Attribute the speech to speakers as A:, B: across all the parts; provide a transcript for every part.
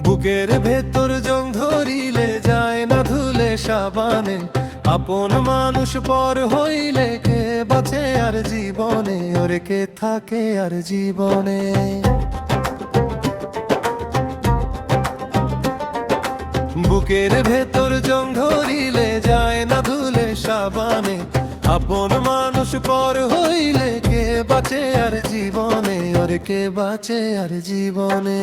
A: বুকের ভেতর জং ধরিলে যায় না ধুলে সাবানে, আপন মানুষ পর হইলে কে বাঁচে আর জীবনে, ওরে কে থাকে আর জীবনে। বুকের ভেতর জং ধরিলে যায় না ধুলে সাবানে, আপন মানুষ পর হইলে কে বাঁচে আর জীবনে, ওরে কে বাঁচে আর জীবনে।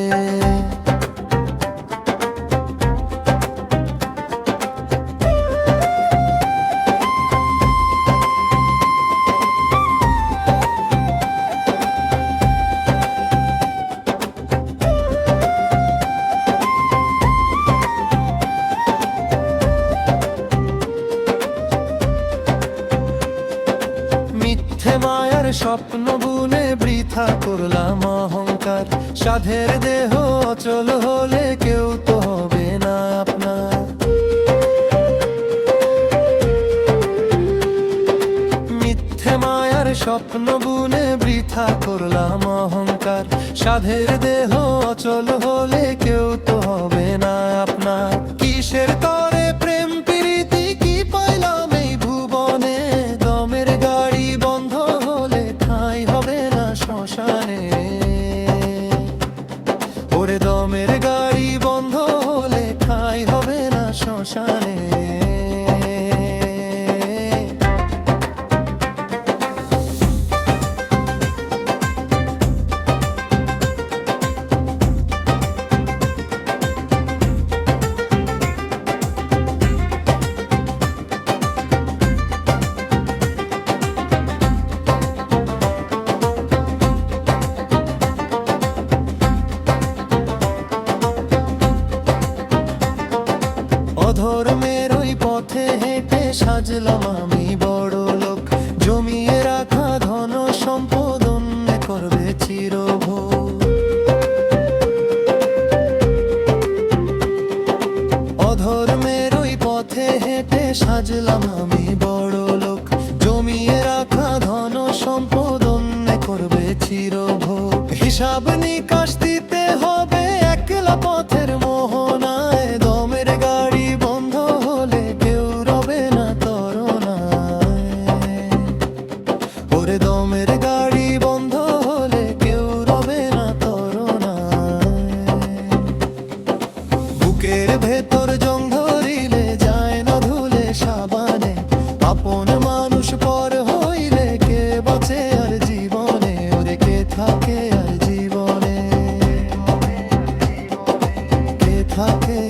A: মিথ্যে মায়ার স্বপ্ন বুনে বৃথা করলাম অহংকার, সাধের দেহ অচল হলে কেউ তো হবে না আপনার। মিথ্যে মায়ার স্বপ্ন বুনে বৃথা করলাম অহংকার, সাধের দেহ অচল হলে কেউ তো হবে না আপনার। কিসের তরে প্রেম প্রীতি কি পাইলাম এই ভুবনে, দমের গাড়ি বন্ধ হলে ঠাঁই হবে না শ্মশানে, ওরে দমের গাড়ি বন্ধ হলে ঠাঁই হবে না শ্মশানে। অধর্মের ওই পথে হেঁটে সাজলাম আমি বড় লোক, জমিয়ে রাখা ধন সম্পদ অন্য করবে চিরভোগ। অধর্মের ওই পথে হেঁটে সাজলাম আমি বড় লোক, জমিয়ে রাখা ধন সম্পদ অন্য করবে চিরভোগ। হিসাব নিকাশ দিতে হবে একলা পথের মোহনায়, দমের গাড়ি বন্ধ হলে কেউ রবে না তরণায়, ওরে দমের গাড়ি বন্ধ হলে কেউ রবে না তরণায়। বুকের ভেতর জং ধরিলে যায় না ধুলে সাবানে, আপন মানুষ পর হইলে কে বাঁচে আর জীবনে, ওরে কে থাকে আর জীবনে, কে থাকে।